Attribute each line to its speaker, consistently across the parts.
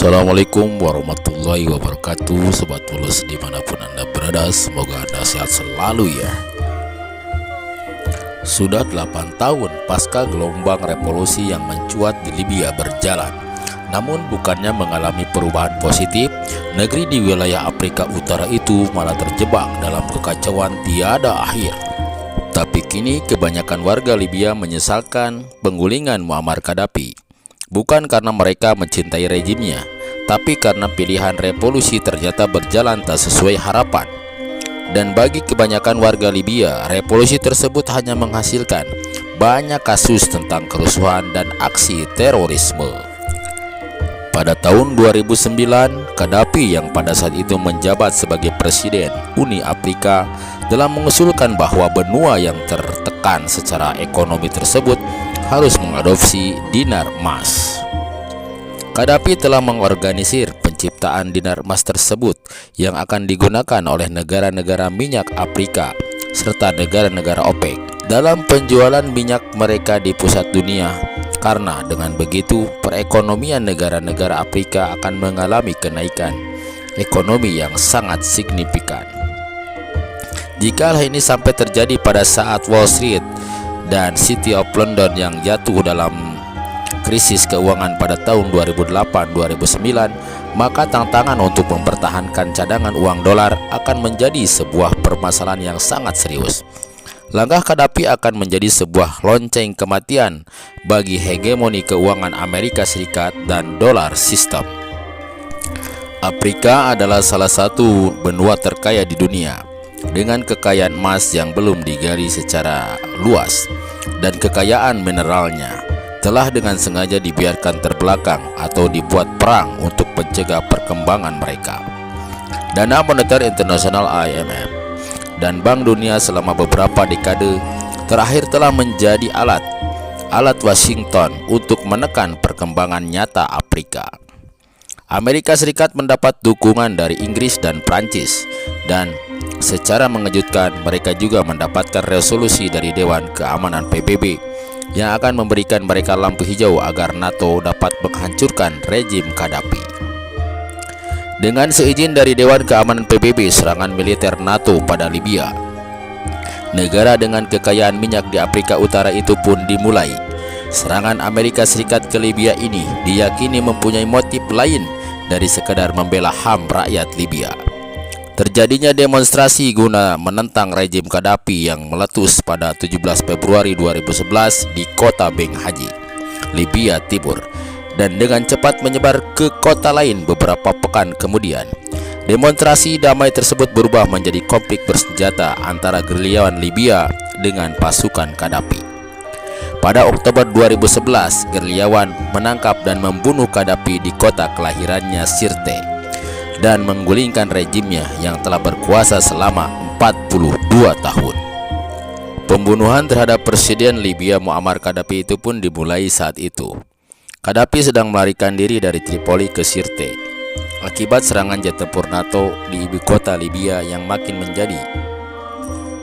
Speaker 1: Assalamualaikum warahmatullahi wabarakatuh, Sobat Mulus dimanapun Anda berada. Semoga Anda sehat selalu ya. Sudah 8 tahun pasca gelombang revolusi yang mencuat di Libya berjalan, namun bukannya mengalami perubahan positif, negeri di wilayah Afrika Utara itu malah terjebak dalam kekacauan tiada akhir. Tapi kini kebanyakan warga Libya menyesalkan penggulingan Muammar Gaddafi, bukan karena mereka mencintai rejimnya, tapi karena pilihan revolusi ternyata berjalan tak sesuai harapan. Dan bagi kebanyakan warga Libya, revolusi tersebut hanya menghasilkan banyak kasus tentang kerusuhan dan aksi terorisme. Pada tahun 2009, Gaddafi yang pada saat itu menjabat sebagai Presiden Uni Afrika telah mengusulkan bahwa benua yang tertekan secara ekonomi tersebut harus mengadopsi dinar emas. Gaddafi telah mengorganisir penciptaan dinar emas tersebut yang akan digunakan oleh negara-negara minyak Afrika serta negara-negara OPEC dalam penjualan minyak mereka di pusat dunia, karena dengan begitu perekonomian negara-negara Afrika akan mengalami kenaikan ekonomi yang sangat signifikan. Jika hal ini sampai terjadi pada saat Wall Street dan City of London yang jatuh dalam krisis keuangan pada tahun 2008-2009, maka tantangan untuk mempertahankan cadangan uang dolar akan menjadi sebuah permasalahan yang sangat serius. Langkah Gaddafi akan menjadi sebuah lonceng kematian bagi hegemoni keuangan Amerika Serikat dan dolar sistem. Afrika adalah salah satu benua terkaya di dunia, dengan kekayaan emas yang belum digali secara luas, dan kekayaan mineralnya telah dengan sengaja dibiarkan terbelakang atau dibuat perang untuk mencegah perkembangan mereka. Dana Moneter Internasional IMF dan Bank Dunia selama beberapa dekade terakhir telah menjadi alat Washington untuk menekan perkembangan nyata Afrika. Amerika Serikat mendapat dukungan dari Inggris dan Prancis, dan secara mengejutkan mereka juga mendapatkan resolusi dari Dewan Keamanan PBB yang akan memberikan mereka lampu hijau agar NATO dapat menghancurkan rejim Gaddafi. Dengan seizin dari Dewan Keamanan PBB, serangan militer NATO pada Libya, negara dengan kekayaan minyak di Afrika Utara itu pun dimulai. Serangan Amerika Serikat ke Libya ini diyakini mempunyai motif lain dari sekadar membela HAM rakyat Libya. Terjadinya demonstrasi guna menentang rejim Gaddafi yang meletus pada 17 Februari 2011 di kota Benghazi, Libya Timur, dan dengan cepat menyebar ke kota lain beberapa pekan kemudian. Demonstrasi damai tersebut berubah menjadi konflik bersenjata antara gerilyawan Libya dengan pasukan Gaddafi. Pada Oktober 2011, gerilyawan menangkap dan membunuh Gaddafi di kota kelahirannya Sirte dan menggulingkan rejimnya yang telah berkuasa selama 42 tahun. Pembunuhan terhadap Presiden Libya Muammar Gaddafi itu pun dimulai saat itu. Gaddafi sedang melarikan diri dari Tripoli ke Sirte akibat serangan jet tempur NATO di ibu kota Libya yang makin menjadi.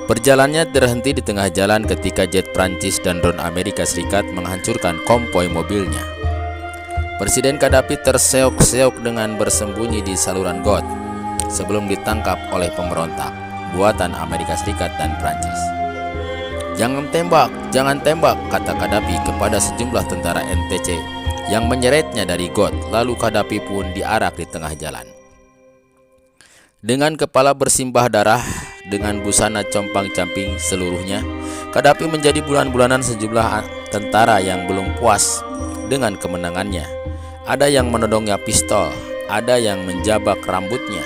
Speaker 1: Perjalanannya terhenti di tengah jalan ketika jet Prancis dan drone Amerika Serikat menghancurkan konvoi mobilnya. Presiden Gaddafi terseok-seok dengan bersembunyi di saluran got sebelum ditangkap oleh pemberontak buatan Amerika Serikat dan Prancis. "Jangan tembak," kata Gaddafi kepada sejumlah tentara NTC yang menyeretnya dari got. Lalu Gaddafi pun diarak di tengah jalan. Dengan kepala bersimbah darah, dengan busana compang-camping seluruhnya, Gaddafi menjadi bulan-bulanan sejumlah tentara yang belum puas dengan kemenangannya. Ada yang menodongnya pistol, ada yang menjabak rambutnya.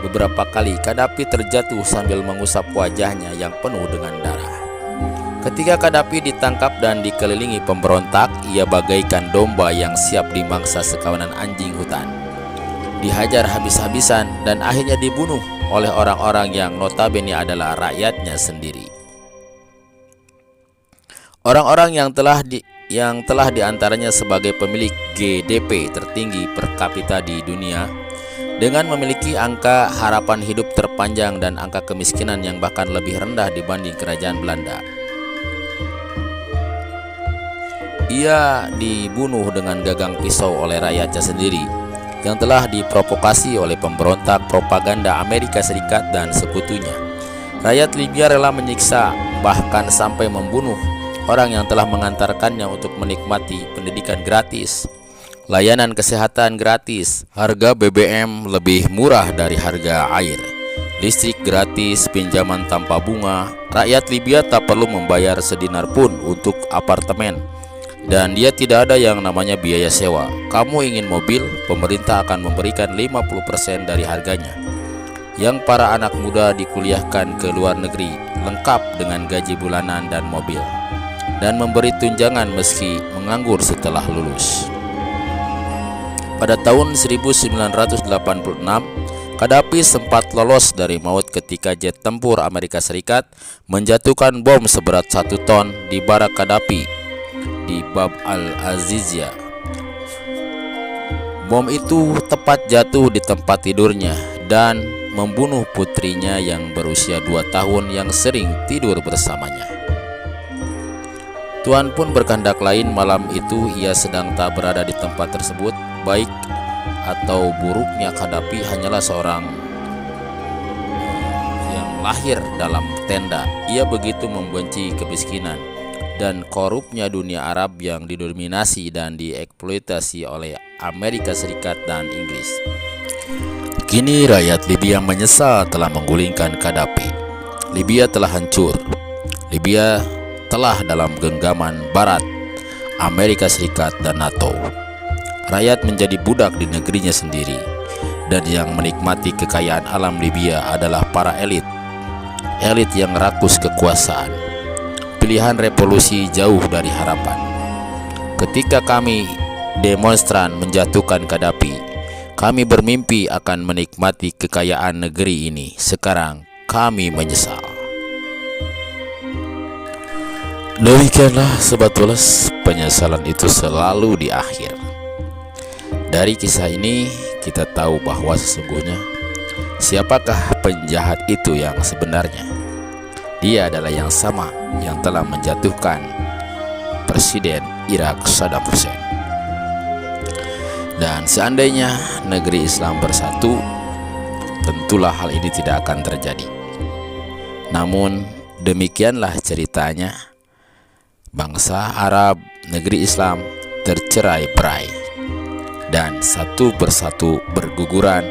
Speaker 1: Beberapa kali Gaddafi terjatuh sambil mengusap wajahnya yang penuh dengan darah. Ketika Gaddafi ditangkap dan dikelilingi pemberontak, ia bagaikan domba yang siap dimangsa sekawanan anjing hutan. Dihajar habis-habisan dan akhirnya dibunuh oleh orang-orang yang notabene adalah rakyatnya sendiri. Orang-orang yang telah diantaranya sebagai pemilik GDP tertinggi per kapita di dunia, dengan memiliki angka harapan hidup terpanjang dan angka kemiskinan yang bahkan lebih rendah dibanding kerajaan Belanda. Ia dibunuh dengan gagang pisau oleh rakyatnya sendiri yang telah diprovokasi oleh pemberontak propaganda Amerika Serikat dan sekutunya. Rakyat Libya rela menyiksa, bahkan sampai membunuh orang yang telah mengantarkannya untuk menikmati pendidikan gratis, layanan kesehatan gratis, harga BBM lebih murah dari harga air, listrik gratis, pinjaman tanpa bunga. Rakyat Libya tak perlu membayar sedinar pun untuk apartemen, dan dia tidak ada yang namanya biaya sewa. Kamu ingin mobil, pemerintah akan memberikan 50% dari harganya. Yang para anak muda dikuliahkan ke luar negeri, lengkap dengan gaji bulanan dan mobil, dan memberi tunjangan meski menganggur setelah lulus. Pada tahun 1986, Gaddafi sempat lolos dari maut ketika jet tempur Amerika Serikat menjatuhkan bom seberat 1 ton di barak Gaddafi di Bab al-Azizia. Bom itu tepat jatuh di tempat tidurnya dan membunuh putrinya yang berusia 2 tahun yang sering tidur bersamanya. Tuhan pun berkehendak lain. Malam itu ia sedang tak berada di tempat tersebut. Baik atau buruknya Gaddafi hanyalah seorang yang lahir dalam tenda. Ia begitu membenci kemiskinan dan korupnya dunia Arab yang didominasi dan dieksploitasi oleh Amerika Serikat dan Inggris. Kini rakyat Libya menyesal telah menggulingkan Gaddafi. Libya telah hancur. Libya telah dalam genggaman Barat, Amerika Serikat dan NATO. Rakyat menjadi budak di negerinya sendiri, dan yang menikmati kekayaan alam Libya adalah para elit yang rakus kekuasaan. Pilihan revolusi jauh dari harapan. Ketika kami demonstran menjatuhkan Gaddafi, kami bermimpi akan menikmati kekayaan negeri ini. Sekarang kami menyesal. Demikianlah Sobat Tules, penyesalan itu selalu di akhir. Dari kisah ini kita tahu bahwa sesungguhnya siapakah penjahat itu yang sebenarnya. Dia adalah yang sama yang telah menjatuhkan Presiden Irak Saddam Hussein. Dan seandainya negeri Islam bersatu, tentulah hal ini tidak akan terjadi. Namun demikianlah ceritanya. Bangsa Arab, negeri Islam tercerai-berai, dan satu persatu berguguran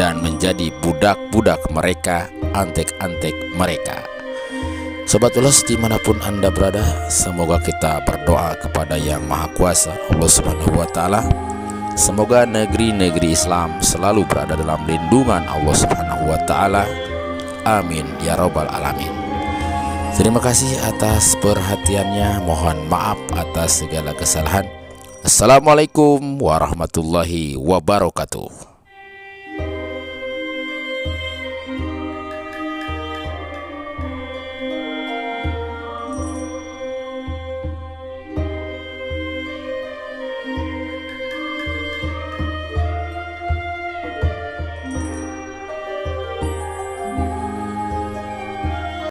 Speaker 1: dan menjadi budak-budak mereka, antek-antek mereka. Sobat Ulas dimanapun Anda berada, semoga kita berdoa kepada Yang Maha Kuasa Allah Subhanahu wa Ta'ala. Semoga negeri-negeri Islam selalu berada dalam lindungan Allah Subhanahu wa Ta'ala. Amin ya Rabbal Alamin. Terima kasih atas perhatiannya. Mohon maaf atas segala kesalahan. Assalamualaikum warahmatullahi wabarakatuh.